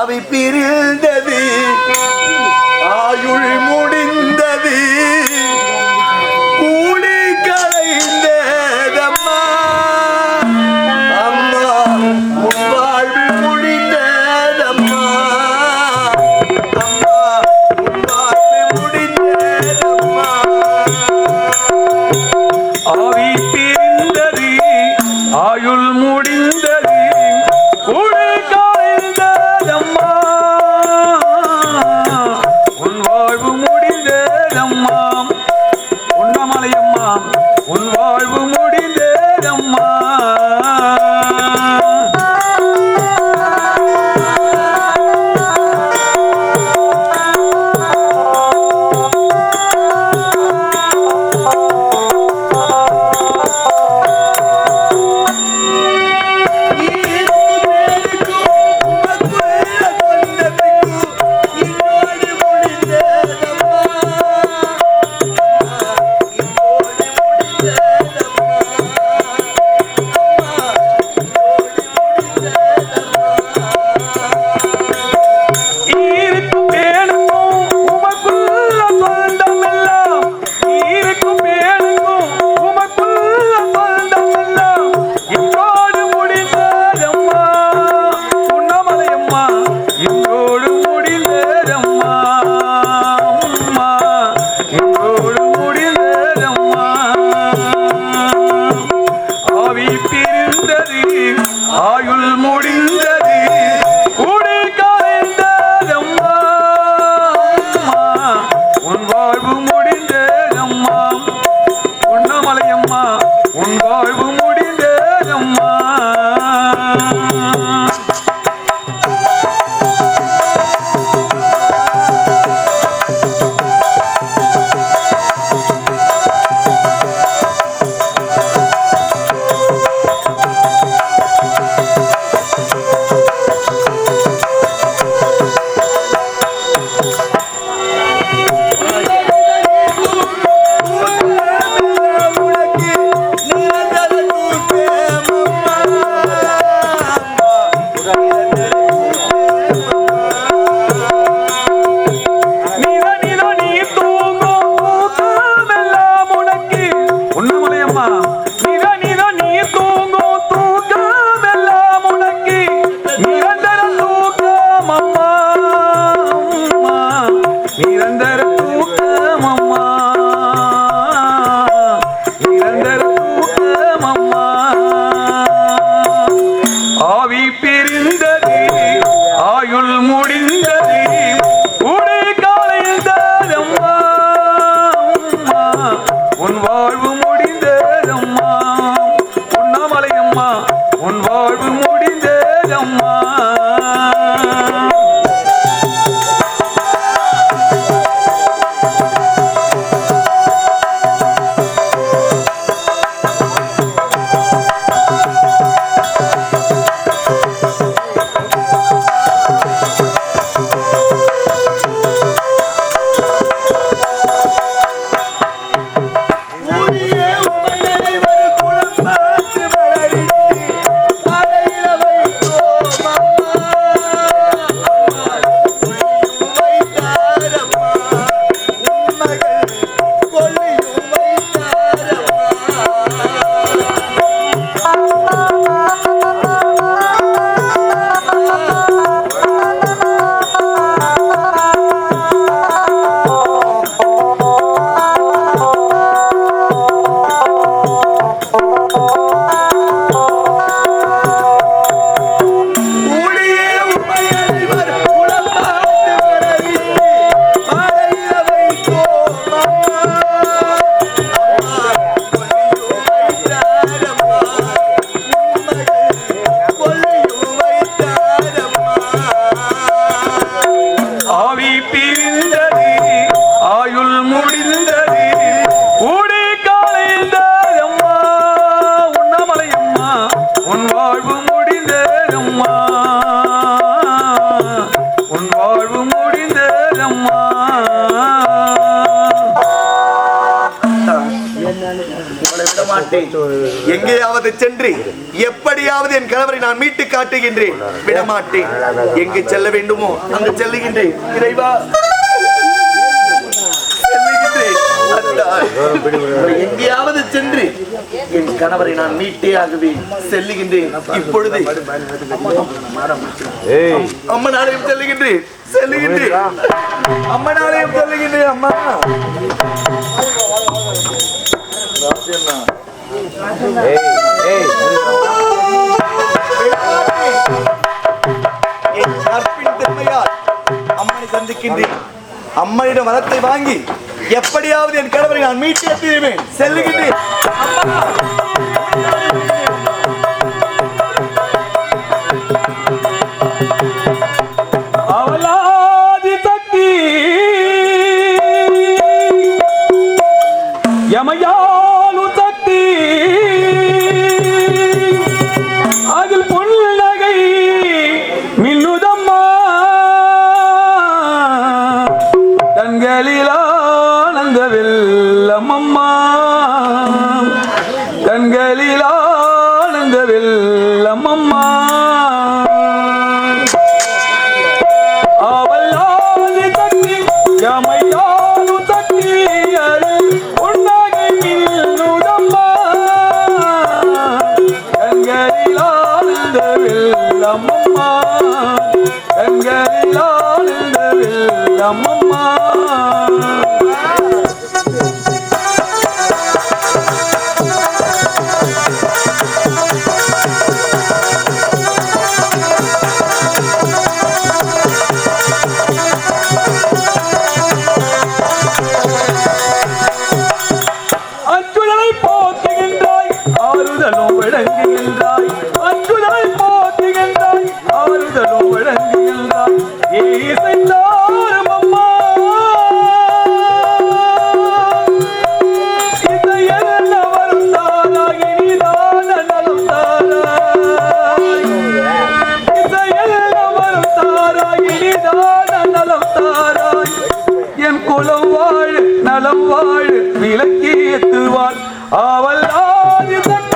ஆவி பிரிந்தது, ஆயுள் முடிந்தது, கூலி கலைந்ததம்மா. அம்மா உன் வாழ்வு முடிந்ததம்மா. அம்மா உன் வாழ்வு முடிந்ததம்மா. ஆவி பிரிந்தது, ஆயுள் முடிந்தது, கூலி கலைந்ததம்மா. உன் வாழ்வு முடிந்ததம்மா. உண்ணாமலையம்மா உன் வாழ்வு முடிந்ததம்மா. ஆயுள் முடிந்தது, கூடி கலைந்ததம்மா. உன் வாழ்வு முடிந்ததம்மா. உண்ணாமலையம்மா உன் வாழ்வு முடிந்ததம்மா. ஆவி பிரிந்தது, ஆயுள் முடிந்தது, கூடி கலைந்ததம்மா. உன் வாழ்வு முடிந்ததம்மா. உண்ணாமலையம்மா உன் வாழ்வு முடிந்ததம்மா. எங்கேயாவது சென்று எப்படியாவது என் கணவரை நான் மீட்டு காட்டுகின்றேன். விடமாட்டேன். எங்கு செல்ல வேண்டுமோ அங்கு செல்லுகின்றேன். இறைவா, செல்லுகின்றேன். எங்கேயாவது சென்று என் கணவரை நான் மீட்டே ஆகுவேன். செல்லுகின்றேன். இப்பொழுது அம்மனாலயம் செல்லுகின்றேன். செல்லுகின்றேன். அம்மனாலயம் செல்லுகின்றேன். அம்மா, என் கற்பின் திறமையால் அம்மனை சந்திக்கின்றேன். அம்மனிடம் வரத்தை வாங்கி எப்படியாவது என் கணவரை நான் மீட்டே தீருவேன். செல்லுகின்றேன். அவளாதி சக்தி யமயாலு சக்தி அதில் புன்னகை மின்னுதம்மா கண்களில் ஆனந்த வெள்ளமம்மா கண்களில் ஆனந்த வெள்ளமம்மா அவளாதி சக்தி யமயாலு சக்தி அதில் புன்னகை மின்னுதம்மா கண்களில் ஆனந்த வெள்ளமம்மா கண்களில் ஆனந்த வெள்ளமம்மா அச்சுதலை போக்குகின்றாய் ஆறுதலும் வழங்குகின்றாய் அச்சுதலை போக்குகின்றாய் ஆறுதலும் வழங்குகின்றாய் இசைந்தாரும் அம்மா இசையல்ல வரும் தாராய் இனிதான நலம் தாராய் இசையல்ல வரும் தாராய் இனிதான நலம் தாராய் என் குலம் வாழ நலம் வாழ விளக்கேத்துவாள் அவள் ஆதி சக்தி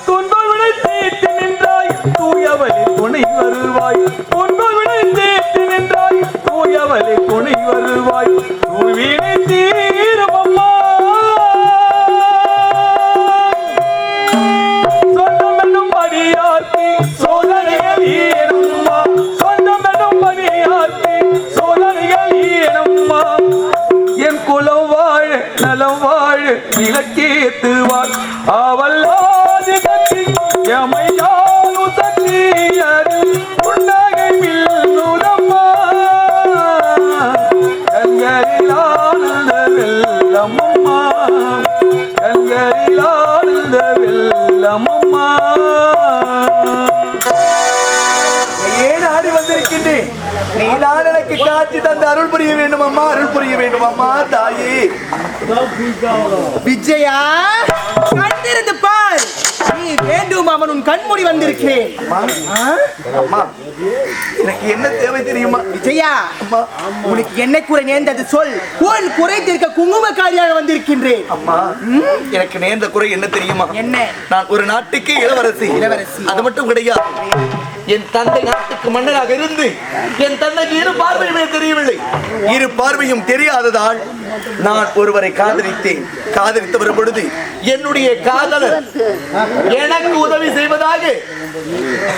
துன்பம் வினை தீர்த்து நின்றாய் தூயவளி துணை வருவாய் துன்பம் வினை தீர்த்து நின்றாய் தூயவளி துணை வருவாய் தூவினை தீரும் அம்மா சொந்தம் என்னும் படியார்த்தி சோதனைகள் ஏனம்மா சொந்தம் என்னும் படியார்த்தி சோதனைகள் ஏனம்மா என் குலம் வாழ நலம் வாழ விளக்கேத்துவாள் அவள் ஆதி சக்தி யமயாலு சக்தி அதில் புன்னகை மின்னுதம்மா கண்களில் ஆனந்த வெள்ளமம்மா கண்களில் ஆனந்த வெள்ளமம்மா ஏன் ஆடி வந்திருக்கின்றேன்? நீதான் எனக்கு காட்சி தந்து அருள் புரிய வேண்டும் அம்மா. அருள் புரிய வேண்டும் அம்மா. தாயே விஜயா, கண்டிருந்து பார். நீ வேண்டும் அவன் உன் கண்மூடி வந்திருக்கிறேன். அம்மா, எனக்கு என்ன தேவை தெரியுமா? விஜயா, அம்மா, உனக்கு என்ன குறை நேர்ந்தது சொல். உன் குறை தீர்க்க குங்குமக்காரியாக வந்திருக்கின்றேன். அம்மா, எனக்கு நேர்ந்த குறை என்ன தெரியுமா? என்ன? நான் ஒரு நாட்டுக்கு இளவரசி. இளவரசி. அது மட்டும் கிடையாது, என் தந்தை நாட்டுக்கு மன்னராக இருந்து என் தந்தைக்கு இரு பார்வையுமே தெரியவில்லை. இரு பார்வையும் தெரியாததால் நான் ஒருவரை காதலித்தேன். காதலித்து வரும் பொழுது என்னுடைய காதலர் எனக்கு உதவி செய்வதாக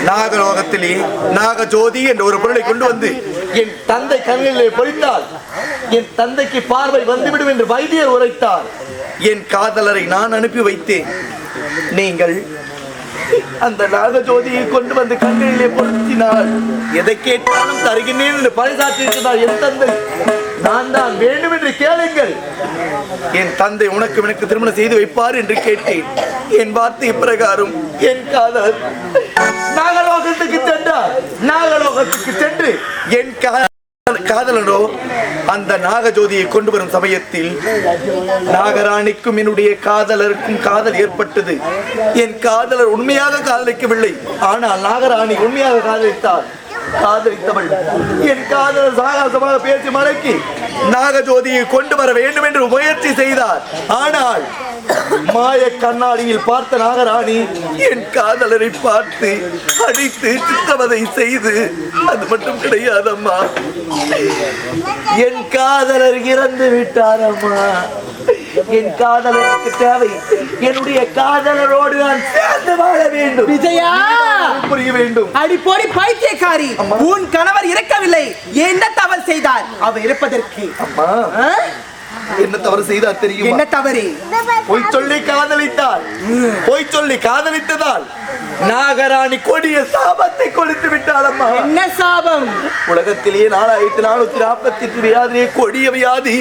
நாகலோகத்திலே நாகஜோதி என்ற ஒரு பொருளை கொண்டு வந்து என் தந்தை கண்களிலே பொழித்தால் என் தந்தைக்கு பார்வை வந்துவிடும் என்று வைத்தியர் உரைத்தார். என் காதலரை நான் அனுப்பி வைத்தேன். நீங்கள் அந்த நாகஜோதியை கொண்டு வந்து கண்களிலே பொருத்தி விரும்பினாள். எதை கேட்டாலும் தருகின்றேன் என்று பறைசாற்றியிருக்கிறார் என் தந்தை. நான் தான் வேண்டும் என்று கேளுங்கள். என் தந்தை உனக்கு எனக்கு திருமணம் செய்து வைப்பார் என்று கேட்டேன். என் வார்த்தை பிரகாரம் என் காதல் நாகலோகத்துக்கு சென்றார். நாகலோகத்துக்கு சென்று என் காதலனோ அந்த நாகஜோதியை கொண்டு வரும் சமயத்தில் நாகராணிக்கும் என்னுடைய காதலருக்கும் காதல் ஏற்பட்டது. என் காதலர் உண்மையாக காதலிக்கவில்லை, ஆனால் நாகராணி உண்மையாக காதலித்தவள். என் காதலர் சாகசமாக பேசி மடக்கி நாகஜோதியை கொண்டு வர வேண்டும் என்று முயற்சி செய்தார். ஆனால் மாய கண்ணாடியில் பார்த்த நாகராணி என் காதலரை பார்த்து அடித்து சித்திரவதை செய்து, அது மட்டும் கிடையாதம்மா, என் காதலர் இறந்து விட்டார் அம்மா. என் காதலருக்கு தேவை என்னுடைய காதலரோடு நான் சேர்ந்து வாழ வேண்டும். விஜயா, புரிய வேண்டும். அடிப்போடி பைத்தியக்காரி, உன் கணவர் இறக்கவில்லை. என்ன தவறு செய்தார்? அவர் இருப்பதற்கு அம்மா என்ன தவறு செய்தார் தெரியும்? என்ன தவறு? பொய் சொல்லி காதலித்தார். பொய் சொல்லி காதலித்ததால் நாகராணி கொடிய சாபத்தை கொடுத்து விட்டாள் அம்மா. என்ன சாபம்? உலகத்திலேயே 4448 வியாதியே கொடிய வியாதி,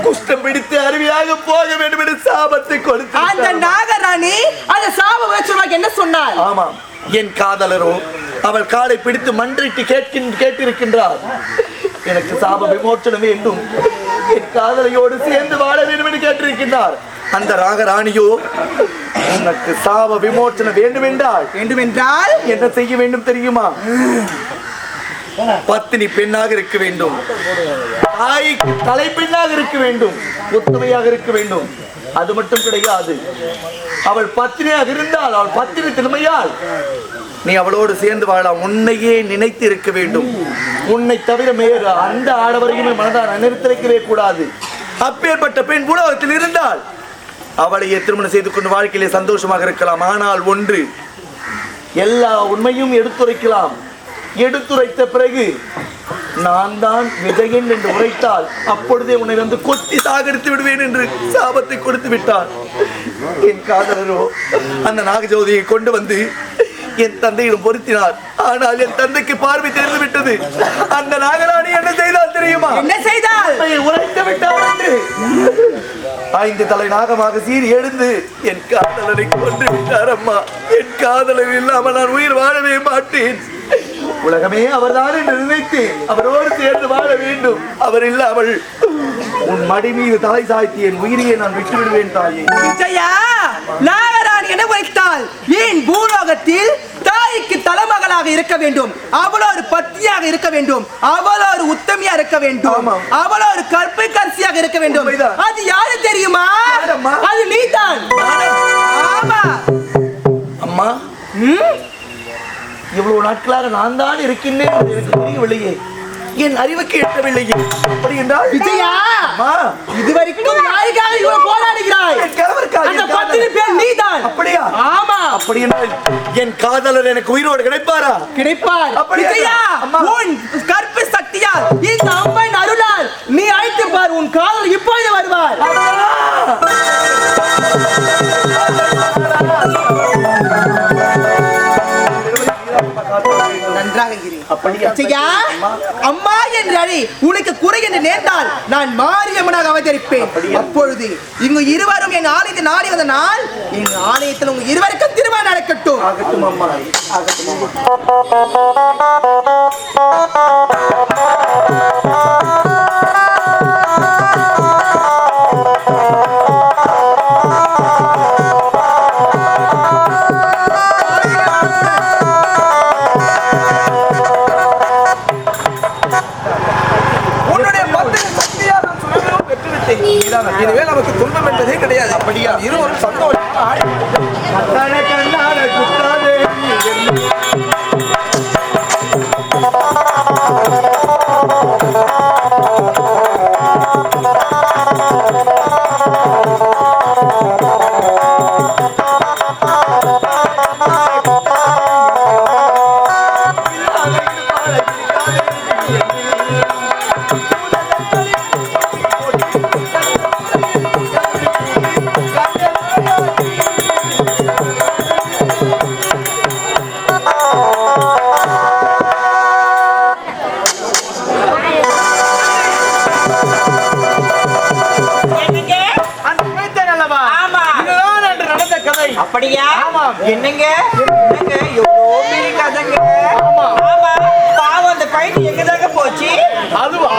குஷ்டம் பிடித்து அருவியாக போக வேண்டும் என்று சாபத்தை கொடுத்து அந்த நாகராணி அந்த சாப வேற்றுமைக்கு என்ன சொன்னார்? ஆமாம், என் காதலரோ அவள் காலை பிடித்து மன்றிட்டு கேட்டிருக்கின்றார். எனக்கு சாப விமோச்சனம் வேண்டும், என் காதலையோடு சேர்ந்து வாழ வேண்டும் என்று கேட்டிருக்கின்றார். அந்த நாகராணியோ உனக்கு சாப விமோச்சனம் வேண்டும் என்றால் என்ன செய்ய வேண்டும் தெரியுமா? பத்தினி பெண்ணாக இருக்க வேண்டும், தாய்க்கு தலை பெண்ணாக இருக்க வேண்டும், உத்தமையாக இருக்க வேண்டும். அது மட்டும் கிடையாது, அவள் பத்தினியாக இருந்தால் அவள் பத்தினி திறமையால் நீ அவளோடு சேர்ந்து வாழலாம். உன்னையே நினைத்து இருக்க வேண்டும். உன்னை தவிர வேறு அந்த ஆடவரையுமே மனதால் நினைத்திருக்கவே கூடாது. அப்பேற்பட்ட பெண் உலகத்தில் இருந்தால் அவளையே திருமணம் செய்து கொண்டு வாழ்க்கையிலே சந்தோஷமாக இருக்கலாம். ஆனால் ஒன்று, எல்லா உண்மையும் எடுத்துரைக்கலாம். எடுத்துரைத்த பிறகு நான் தான் விஜயன் என்று உரைத்தால் அப்பொழுதே உன்னை வந்து கொத்தி சாகடித்து விடுவேன் என்று சாபத்தை கொடுத்து விட்டார். என் காதலரோ அந்த நாகஜோதியை கொண்டு வந்து என் தந்தையிடம் பொருத்தினார். ஆனால் என் தந்தைக்கு பார்வை தெரிந்து விட்டது. அந்த நாகராணி என்ன செய்தால் தெரியுமா? என்ன செய்தால்? உரைத்து விட்டார் என்று 5 தலை நாகமாக சீறி எழுந்து என் காதலரை கொண்டு விட்டார் அம்மா. என் காதலர் இல்லாமல் நான் உயிர் வாழவே மாட்டேன். உலகமே அவர்தான் என்று நினைத்தேன். அவரோடு சேர்ந்து வாழ வேண்டும். அவர் இல்லாமல் உன் மடி மீது தலை சாய்த்தி என் உயிரியை நான் விட்டு விடுவேன் தாயே. விஜயா, நாகராணி என வைத்தால் ஏன் பூலோகத்தில் தாய்க்கு தலைமகளாக இருக்க வேண்டும், அவளோ ஒரு பத்தியாக இருக்க வேண்டும், அவளோ ஒரு உத்தமியா இருக்க வேண்டும், அவளோ ஒரு கற்பை கரிசியாக இருக்க வேண்டும். அது யாரு தெரியுமா? அது நீதான். ஆமா அம்மா, இவ்வளவு நாட்களாக நான் தான் இருக்கின்றேன் எனக்கு தெரியவில்லையே, என் அறிவுக்கு எட்டவில்லையே. அப்படி என்றால் விஜயா, இதுவரைக்கும் யாருக்காக இவ்வளவு போராடுகிறாய்? அந்த பத்தினி பேர் நீதான். அப்படியா? ஆமா. அப்படி என்றால் என் காதலர் எனக்கு உயிரோடு கிடைப்பாரா? கிடைப்பார். விஜயா, உன் கற்பு சக்தியால் இந்த அம்மன் அருளால் நீ அழைத்து பார், உன் காதல் இப்பொழுது வருவார். நன்றாக இரு. விஜயா, அம்மா என்று அழி. உனக்கு குறை என்று நேர்ந்தால் நான் மாரியம்மனாக அவதரிப்பேன். அப்பொழுது இங்கு இருவரும் என் ஆலயத்தை நாடி வந்த நாள் என் ஆலயத்தில் உங்க இருவருக்கும் திருமணம் நடக்கட்டும். ஆகட்டும் அம்மா, ஆகட்டும். எனவே நமக்கு துன்பம் என்பதே கிடையாது. அப்படியா? இருவரும் சந்தோஷம். அப்படியா? ஆமாம். என்னங்க என்னங்க எவ்வளோ பெரிய கதைங்க. ஆமா. ஆமா, பாவம் அந்த பையன் எங்கதாங்க போச்சு? அதுவா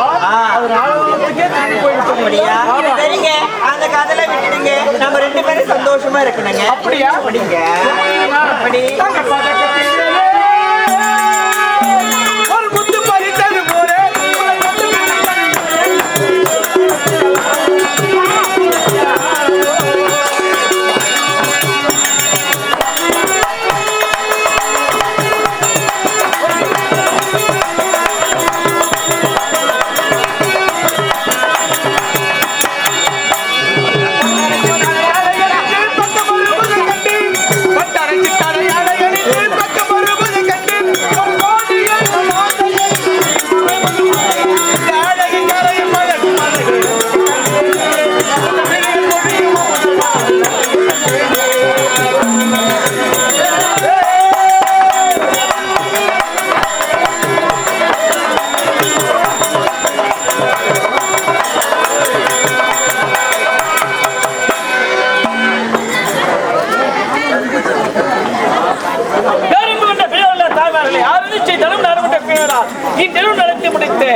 அது ராணுவத்துக்கே திரும்பி போயிட்டு அப்படியா? சரிங்க, அந்த கதையில விட்டுடுங்க. நம்ம 2 பேரும் சந்தோஷமா இருக்கணுங்க. அப்படியா? அப்படிங்க. அப்படி ஒரு முத்து பறித்தது போல தாய்மார்களே, ஆறு நிச்சய தரம் நடத்த இன்றெழும் நடத்தி முடித்து